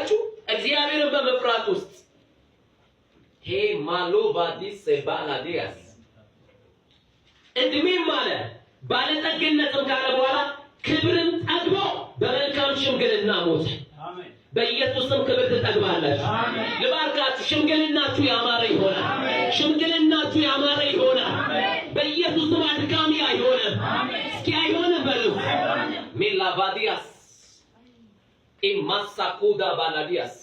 አያችሁ እግዚአብሔርን በመፍራት ውስጥ ሄ ማሎ ባዲስ ባላዲያስ እድሜም አለ ባለጠግነትም ካለ በኋላ ክብርን ጠግቦ በመልካም ሽምግልና ሞተ። አሜን። በኢየሱስም ክብር ትጠግባለች። አሜን። ልባርካችሁ ሽምግልናችሁ ያማረ ይሆናል። አሜን። ሽምግልናችሁ ያማረ ይሆናል። አሜን። በኢየሱስም አድካሚ አይሆንም። አሜን። እስኪ አይሆንም በሉ። ሜላቫዲያስ ኢማሳኩዳ ባላዲያስ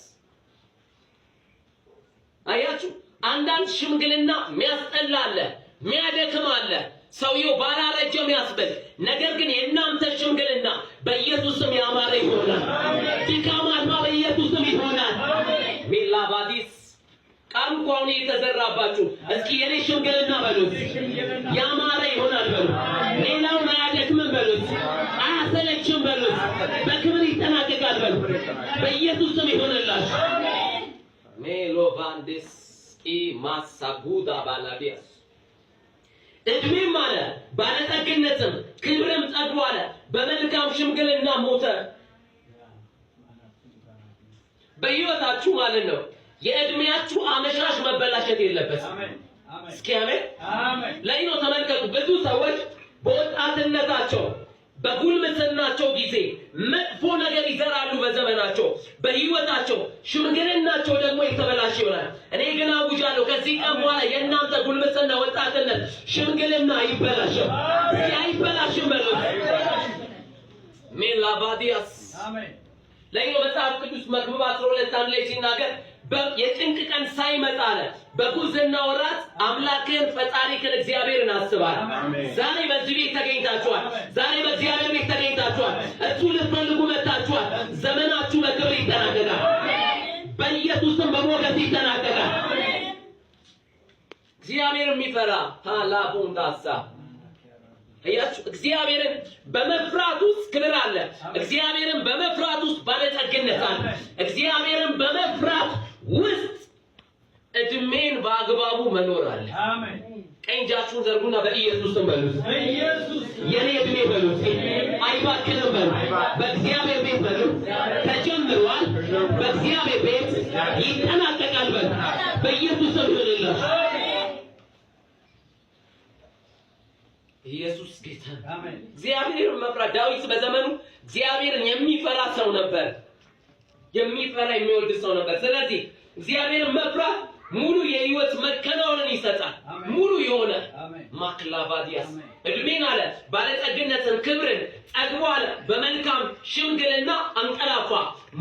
አያችሁ አንዳንድ ሽምግልና የሚያስጠላ አለ፣ የሚያደክም አለ፣ ሰውየው ባላረጀም ያስበል። ነገር ግን የእናንተ ሽምግልና በኢየሱስም ያማረ ይሆናል። ድካማማ በኢየሱስም ይሆናል። ሜላቫዲስ ቃሉ ቋውን የተዘራባችሁ እስኪ የኔ ሽምግልና በሉት ያማረ ይሆናል በሉ። ሌላውን አያደክምም በሉት፣ አያሰለችም በሉት፣ በክብር ይጠናቀቃል በሉ። በኢየሱስም ይሆንላችሁ። ሜሎቫንዲስ ኢማሳጉዳ ባላዲያስ እድሜም አለ ባለጠግነትም ክብርም ጠግቦ አለ በመልካም ሽምግልና ሞተ። በሕይወታችሁ ማለት ነው የእድሜያችሁ አመሻሽ መበላሸት የለበትም። እስኪ አሜን አሜን። ለይኖ ተመልከቱ ብዙ ሰዎች በወጣትነታቸው በጉልምስናቸው ጊዜ መጥፎ ነገር ይዘራሉ በዘመናቸው በሕይወታቸው ሽምግልናቸው ደግሞ የተበላሸ ይሆናል። እኔ ግን አውጃለሁ ከዚህ ቀን በኋላ የእናንተ ጉልምስና ወጣትነት ሽምግልና አይበላሽም። አይበላሽም በሉ። ሜላቫዲያስ አሜን። ለይኖ መጽሐፍ ቅዱስ መክብብ 12 ላይ ሲናገር የጭንቅ ቀን ሳይመጣ አለ በጉዝና ወራት አምላክን ፈጣሪክን እግዚአብሔርን አስባል። ዛሬ በዚህ ቤት ተገኝታችኋል። ዛሬ በእግዚአብሔር ቤት ተገኝታችኋል። እሱ ልትፈልጉ መጣችኋል። ዘመናችሁ በክብር ይጠናቀቃል። በኢየሱስም በሞገስ ይጠናቀቃል። እግዚአብሔር የሚፈራ ታላቦንዳሳ አያችሁ እግዚአብሔርን በመፍራት ውስጥ ክብር አለ። እግዚአብሔርን በመፍራት ውስጥ ባለጠግነት አለ። እግዚአብሔርን በመፍራት ውስጥ እድሜን በአግባቡ መኖር አለ። አሜን። ቀኝ እጃችሁን ዘርጉና በኢየሱስም በሉት በኢየሱስ የኔ እድሜ በሉት አይባክንም በሉት። በእግዚአብሔር ቤት በሉት ተጀምሯል። በእግዚአብሔር ቤት ይጠናቀቃል በሉት። በኢየሱስም ይሁንላችሁ። ኢየሱስ ጌታ አሜን። እግዚአብሔርን መፍራት ዳዊት በዘመኑ እግዚአብሔርን የሚፈራ ሰው ነበር። የሚፈራ የሚወድ ሰው ነበር። ስለዚህ እግዚአብሔርን መፍራት ሙሉ የህይወት መከናወንን ይሰጣል። ሙሉ የሆነ ማክላቫዲያስ እድሜን አለ ባለጠግነትን ክብርን ጠግቦ አለ በመልካም ሽምግልና አንቀላፋ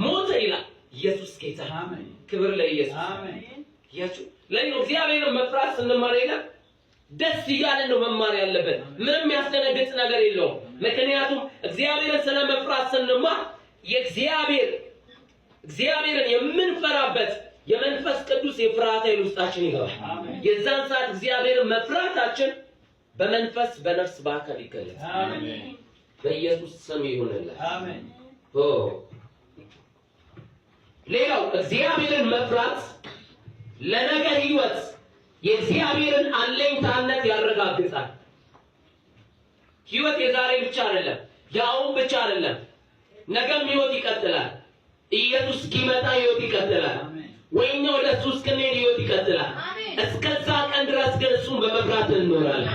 ሞተ ይላል። ኢየሱስ ጌታ አሜን። ክብር ለኢየሱስ አሜን። ያችሁ ለይኖ እግዚአብሔርን መፍራት ስንማር ይላል ደስ እያለን ነው መማር ያለበት። ምንም ያስደነግጥ ነገር የለውም። ምክንያቱም እግዚአብሔርን ስለመፍራት ስንማር እግዚአብሔርን የምንፈራበት የመንፈስ ቅዱስ የፍርሃት ኃይል ውስጣችን ይገባል። የዛን ሰዓት እግዚአብሔርን መፍራታችን በመንፈስ በነፍስ በአካል ይገለጻል። አሜን። በኢየሱስ ስም ይሁንልን። አሜን። ሌላው እግዚአብሔርን መፍራት ለነገ ህይወት የእግዚአብሔርን አለኝታነት ያረጋግጣል። ህይወት የዛሬ ብቻ አይደለም፣ ያውም ብቻ አይደለም፣ ነገም ህይወት ይቀጥላል። ኢየሱስ እስኪመጣ ህይወት ይቀጥላል። ወይኛ ወደ እሱ እስክንሄድ ህይወት ይቀጥላል። እስከዛ ቀን ድረስ ግን እሱን በመፍራት እንኖራለን።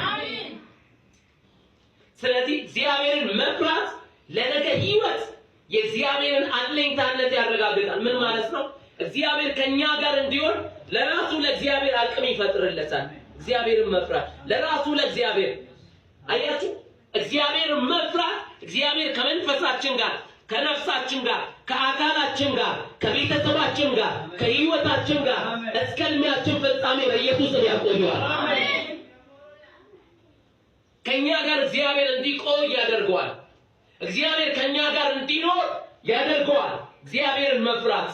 ስለዚህ እግዚአብሔርን መፍራት ለነገ ህይወት የእግዚአብሔርን አለኝታነት ያረጋግጣል። ምን ማለት ነው? እግዚአብሔር ከኛ ጋር እንዲሆን ለራሱ ለእግዚአብሔር አቅም ይፈጥርለታል። እግዚአብሔርን መፍራት ለራሱ ለእግዚአብሔር አያችሁ፣ እግዚአብሔርን መፍራት እግዚአብሔር ከመንፈሳችን ጋር ከነፍሳችን ጋር ከአካላችን ጋር ከቤተሰባችን ጋር ከህይወታችን ጋር እስከ ዕድሜያችን ፍጻሜ በኢየሱስ ያቆየዋል። አሜን። ከኛ ጋር እግዚአብሔር እንዲቆይ ያደርገዋል። እግዚአብሔር ከኛ ጋር እንዲኖር ያደርገዋል። እግዚአብሔርን መፍራት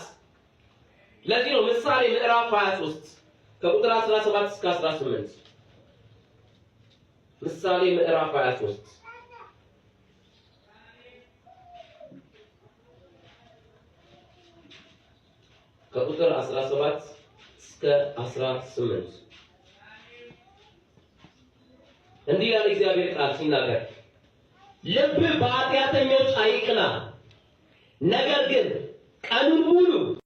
ለዚህ ነው ምሳሌ ምዕራፍ 23 ከቁጥር 17 እስከ 18 ምሳሌ ምዕራፍ 23 ከቁጥር 17 እስከ 18 እንዲህ ያለ እግዚአብሔር ቃል ሲናገር ልብ በኃጢአተኞች አይቅና፣ ነገር ግን ቀኑን